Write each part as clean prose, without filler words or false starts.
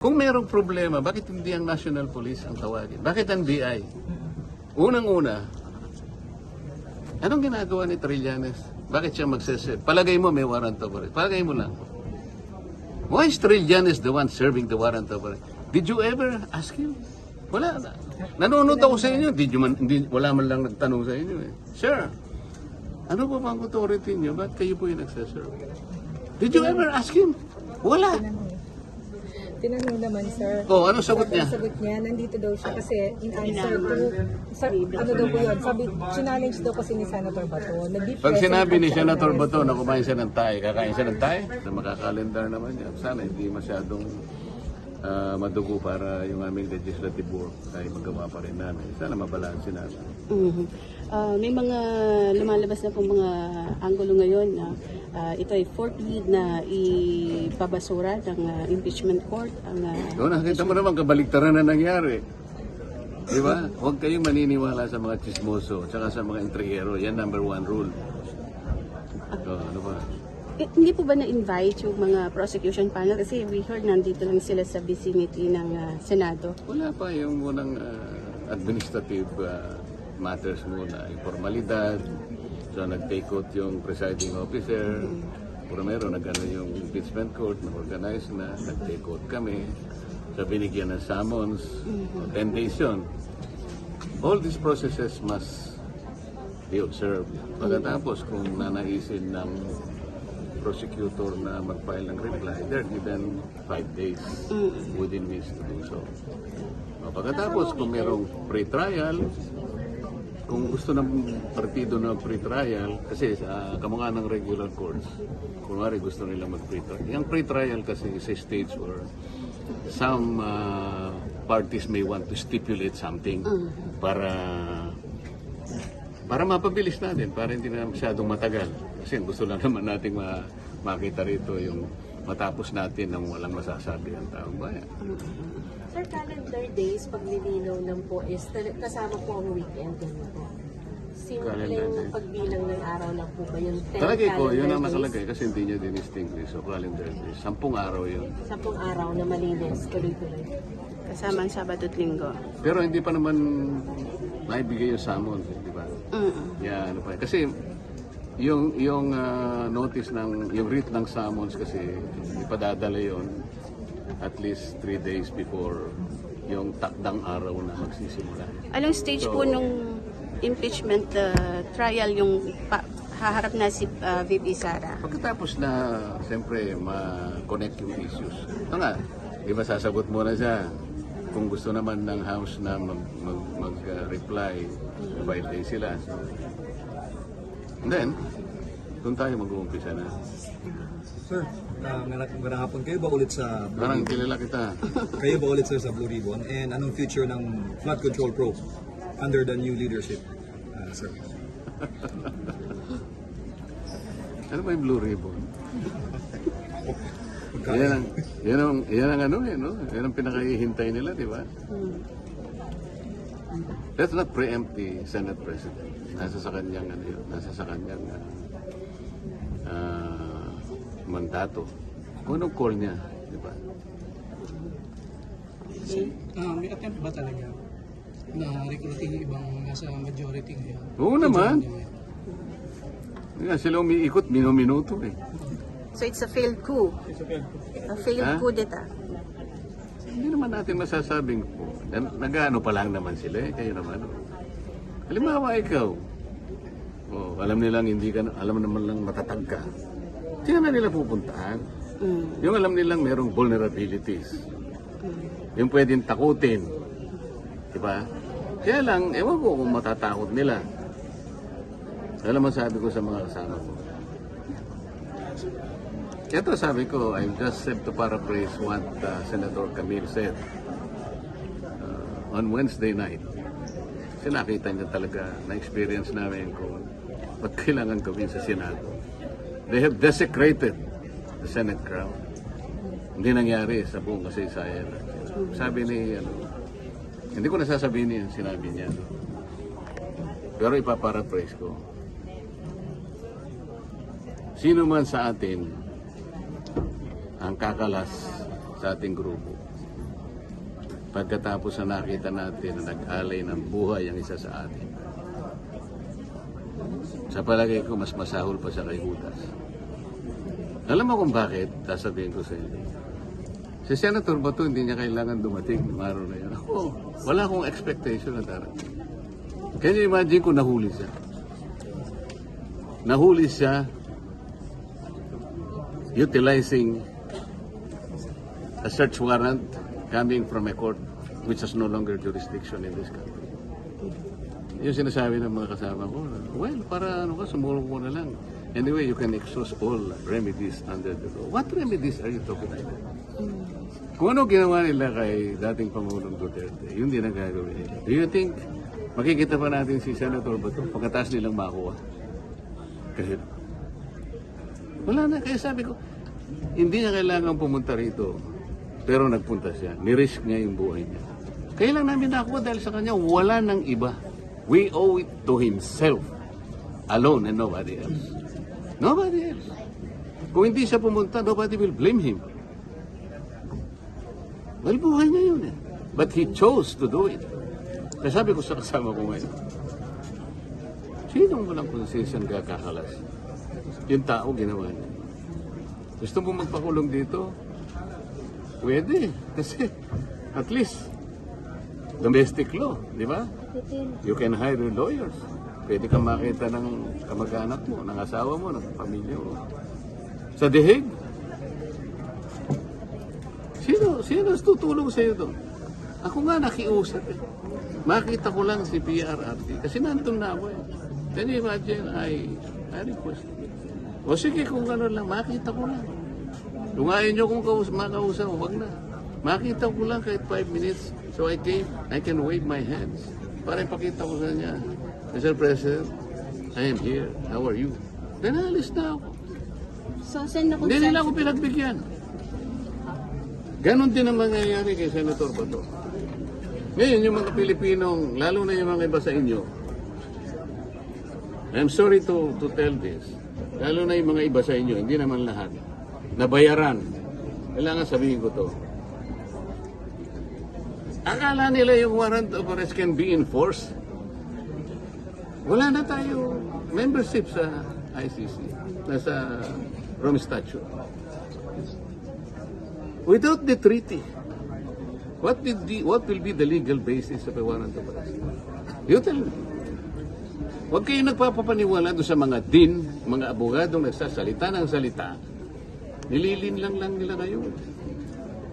Kung merong problema, bakit hindi ang National Police ang tawagin? Bakit ang BI? Unang-una, anong ginagawa ni Trillanes? Bakit siya magseset? Palagay mo may warrant of arrest. Palagay mo lang. Why is Trillanes the one serving the warrant of arrest? Did you ever ask him? Wala na. Nanonood ako sa inyo. Wala man lang nagtanong sa inyo eh. Sir, ano ba bang authority niyo? Ba't kayo po yung nagseserve? Did you ever ask him? Wala. Tinanong naman, sir. Oh, ano sagot niya? Ang sagot niya, nandito daw siya kasi in answer to, ano daw po yun, sabi, challenge daw kasi ni Senator Bato. Pag sinabi ni Senator Bato na kumain siya ng Thai, kakain siya ng Thai, na makakalendar naman yan. Sana hindi masyadong madugo para yung aming legislative work ay magawa pa rin namin. Sana mabalansin natin. May mga lumalabas na pong mga anggulo ngayon na ito ay fourth lead na ipabasura ng impeachment court. Nakita mo naman kabaliktaran na nangyari. Di ba? Huwag kayong maniniwala sa mga chismoso at sa mga intrigero. Yan number one rule. Ano ba? Hindi po ba na-invite yung mga prosecution panel? Kasi we heard nandito lang sila sa vicinity ng Senado. Wala pa yung munang administrative matters muna. Yung formalidad. So nag-take out yung presiding officer. Puro meron, nag-ano yung impeachment court, na-organize na, nag-take out kami. So binigyan ng summons. 10 days yun. All these processes must be observed. Pagkatapos kung nanaisin ng prosecutor na mag-file ng reply, they're given 5 days within which to do so. Pagkatapos kung merong pre-trial, kung gusto ng partido na pre-trial, kasi kamukha ng regular courts, kunwari gusto nila mag-pre-trial. Yung pre-trial kasi is a stage where some parties may want to stipulate something para mapabilis natin, para hindi na masyadong matagal. Kasi gusto lang naman nating makita rito yung matapos natin nang walang masasabi ang taong bayan. Sir, calendar days, pag nilinaw lang po is kasama po ang weekend. Po. Simpleng pagbilang ng araw lang po ba yun? Talagay ko, yun ang nakalagay kasi hindi niya din-distinguish. So calendar days, 10 araw yun. 10 araw na malinis, tuloy-tuloy. Kasama ang Sabado at Linggo. Pero hindi pa naman naibigay yung summons, di ba? Yeah, ano pa. Kasi yung notice ng, yung writ ng summons kasi ipadadala yon at least 3 days before yung takdang araw na magsisimula. Anong stage po nung impeachment trial yung haharap na si VP Sara? Pagkatapos na, siyempre, ma-connect yung issues. Ito nga, di ba sasagot muna siya kung gusto naman ng House na mag-reply, 5 days sila. So, and then, doon tayo mag-uumpisa na. Sir, magandang hapon. Kayo ba ulit sa Blue Parang Ribbon? kilala kita. Kayo ba ulit sir sa Blue Ribbon? And anong future ng flood control probe under the new leadership, sir? Ano ba yung Blue Ribbon? Yan ang ano eh, no? Yan ang pinakahihintay nila, di ba? Let's not preempt the Senate President. Nasa sa kanyang ano yun, nasa sa kanyang mandato. Kung anong call niya, di ba? May attempt ba talaga na recruiting yung ibang nasa majority ngayon? Oo naman. Nga, sila umiikot, minuto eh. So it's a failed coup. A failed coup d'etat. Hindi naman natin masasabing po. Nag-ano pa lang naman sila eh, kayo naman. Halimbawa ikaw, alam nilang hindi ka, alam naman lang matatag ka. Hindi na nila pupuntahan. Yung alam nilang merong vulnerabilities. Yung pwedeng takutin. Diba? Kaya lang, ewan ko kung matatakot nila. Alam mo sabi ko sa mga kasama ko. Ito sabi ko, I just have to paraphrase what Senator Camille said on Wednesday night. Kasi nakita niya talaga, na-experience namin kung ba't kailangan gawin sa Senado. They have desecrated the Senate ground. Hindi nangyari sa buong kasaysayan. Sabi ni, hindi ko nasasabihin niya, sinabi niya. Pero ipaparaphrase ko. Sino man sa atin ang kakalas sa ating grupo, pagkatapos na nakita natin na nag-alay ng buhay ang isa sa atin. Sa palagay ko, mas masahol pa siya kay Judas. Alam mo kung bakit? Sasabihin ko sa inyo. Si Senator Bato, hindi niya kailangan dumating ng araw na yan. Ako, wala akong expectation na darating. Can you imagine kung nahuli siya? Nahuli siya utilizing a search warrant coming from a court which has no longer jurisdiction in this country. Yung sinasabi ng mga kasama ko, well, para ano ka, sumulong ko na lang. Anyway, you can exhaust all remedies under the law. What remedies are you talking about? Kung ano ginawa nila kay dating Pangulong Duterte, yun din ang gagawin. Do you think makikita pa natin si Senator Bato pagkatapos nilang makuha? Kasi wala na. Kaya sabi ko, hindi niya kailangan pumunta rito. Pero nagpunta siya. Nirisk niya yung buhay niya. Kaya lang namin nakuha dahil sa kanya, wala nang iba. We owe it to himself alone and nobody else. Nobody else. Kung hindi siya pumunta, nobody will blame him. Well, buhay niya yun eh. But he chose to do it. Kaya sabi ko sa kasama ko ngayon, sinong walang konsensya ang kakakalas? Yung tao ginawa niya. Gusto mo magpakulong dito? Pwede. Kasi at least domestic law, di ba? You can hire lawyers. Pwede kang makita ng kamag-anak mo, ng asawa mo, ng pamilya mo. Sa The Hague, sino tutulong sa iyo doon? Ako nga nakiusap eh. Makita ko lang si PRRT kasi nandun na ako eh. Can you imagine, I request. O sige, kung gano'n lang, makita ko lang. Kung ayaw nyo kung makausap, wag na. Makita ko lang kahit 5 minutes. So I can wave my hands. Para ipakita ko sa niya, Mr. President, I am here. How are you? Then alis na ako. So, send na Hindi nila ako pinagbigyan. Ganon din ang mangyayari kay Senator Bato. Ngayon, yung mga Pilipinong, lalo na yung mga iba sa inyo, I'm sorry to tell this, lalo na yung mga iba sa inyo, hindi naman lahat, nabayaran. Kailangan sabihin ko to. Akala nila yung warrant of arrest can be enforced. Wala na tayo membership sa ICC, nasa Rome Statute. Without the treaty, what will be the legal basis of a warrant of arrest? You tell me. Huwag kayo nagpapapaniwala doon sa mga din, mga abogadong nagsasalita ng salita. Nililin lang nila ngayon.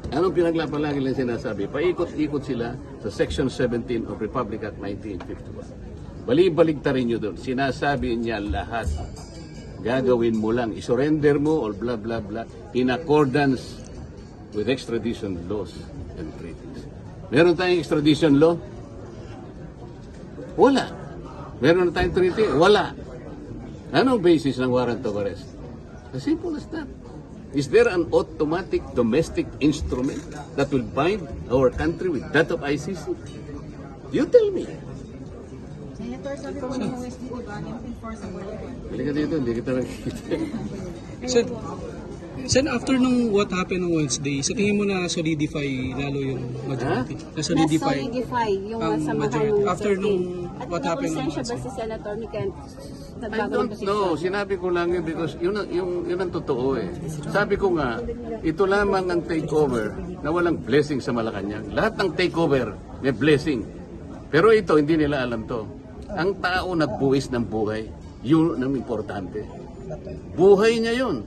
Anong pinaglapalagi lang sinasabi? Paikot-ikot sila sa Section 17 of Republic Act 1951. Bali-baligtarin nyo doon. Sinasabi niya lahat. Gagawin mo lang. Isurrender mo or blah blah blah in accordance with extradition laws and treaties. Meron tayong extradition law? Wala. Meron na tayong treaty? Wala. Anong basis ng warrant of arrest? As simple as that. Is there an automatic domestic instrument that will bind our country with that of ICC? You tell me. Senator, sabi ko ng OSD, di ba, enforceable. Balik ka dito, hindi kita nakikita. Sen, after nung what happened on Wednesday, sa tingin mo na solidify lalo yung majority? Na-solidify yung ang samahan majority. ng After nung At what happened on nakonsensya ba Wednesday? si Senator Mikan? I don't know. Sinabi ko lang yun because yun ang totoo eh. Sabi ko nga, ito lamang ang takeover na walang blessing sa Malacanang. Lahat ng takeover may blessing. Pero ito, hindi nila alam to. Ang tao nagbuwis ng buhay, yun ang importante. Buhay niya yun.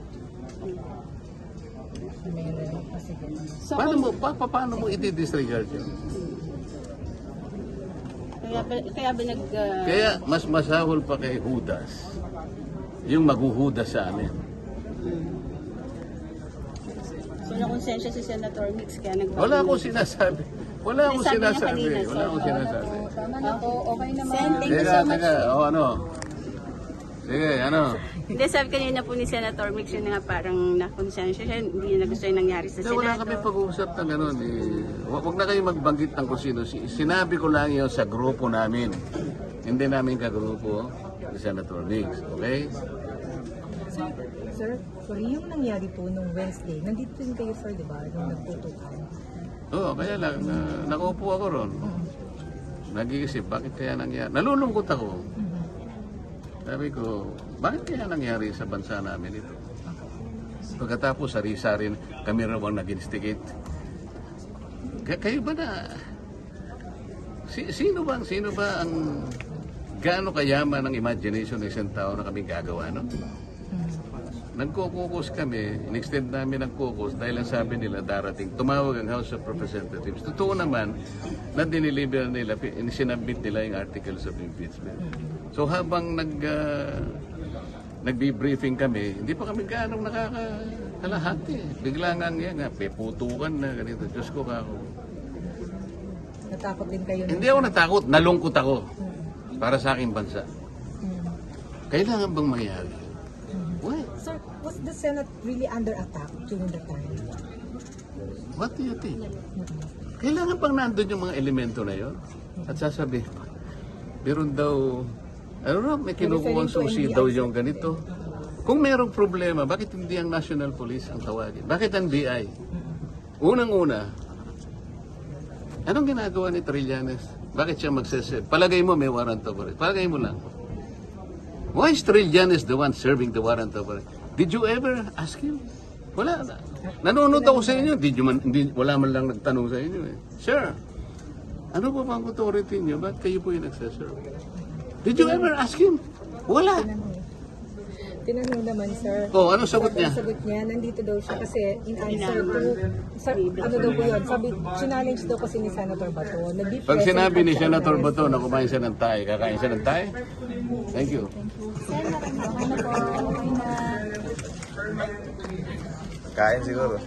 So, Paano mo i-disregard yun? kaya ba Kaya mas masahol pa kay Judas yung maghuhudas sa amin. So, nakonsensya si Senator Mix kaya nagbago. Wala akong sinasabi. Wala akong Sabi niya sinasabi. kanina, Wala akong sinasabi. Tama na po, okay naman. Sen, thank you so much. Ano? Sige, ano? Hindi, sabi kanina po ni Senator Mix yun nga parang nakonsensya siya, hindi na gusto yung nangyari sa Hindi, wala Senado. kami pag-uusap ng gano'n. Huwag na kayo magbanggit ng kung sino. Sinabi ko lang yun sa grupo namin. Hindi namin kagrupo ni Senator Mix. Okay? Sir, sorry, yung nangyari po nung Wednesday, nandito din kayo, sir, di ba? Nung nagtutukan. Oo, kaya lang, nakaupo ako ron. Nag-iisip, bakit kaya nangyari? Nalulungkot ako. Sabi ko, bakit kaya nangyari sa bansa namin ito? Pagkatapos, sari-sari, kami raw ang nag-instigate. Kayo ba na... Sino ba ang gaano kayaman ang imagination ng isang tao na kami gagawa, no? Nagkukukus kami, in-extend namin ang kukus dahil ang sabi nila darating, tumawag ang House of Representatives. Totoo naman na diniliber nila, sinabit nila yung articles of impeachment. So habang nagbi-briefing kami, hindi pa kami gaano nakakalahati. Bigla nga nga, peputukan na ganito. Diyos ko ako. Natakot din kayo. Hindi ako natakot, nalungkot ako para sa aking bansa. Kailangan bang mangyari? Why? Sir, was the Senate really under attack during the time? What do you think? Kailangan pang nandun yung mga elemento na yon at sasabihin, meron daw, ano na, may kinukuhang susi daw yung ganito. Kung merong problema, bakit hindi ang National Police ang tawagin? Bakit ang BI? Unang-una, anong ginagawa ni Trillanes? Bakit siya magsese? Palagay mo may warrant of arrest. Palagay mo lang. Why is Trillanes the one serving the warrant of arrest? Did you ever ask him? Wala. Nanonood ako sa inyo. Wala man lang nagtanong sa inyo. Sir, ano ba bang authority niyo? Ba't kayo po yung nagsaserve? Did you ever ask him? Wala. Tinanong naman, sir. Oh, ano sagot niya? Ang sagot niya, nandito daw siya kasi in answer to, ano daw po yun, sabi, challenge daw kasi ni Senator Bato. Pag sinabi ni Senator Bato na kumain siya ng tayo, kakain siya ng tayo? Thank you. Kain siguro.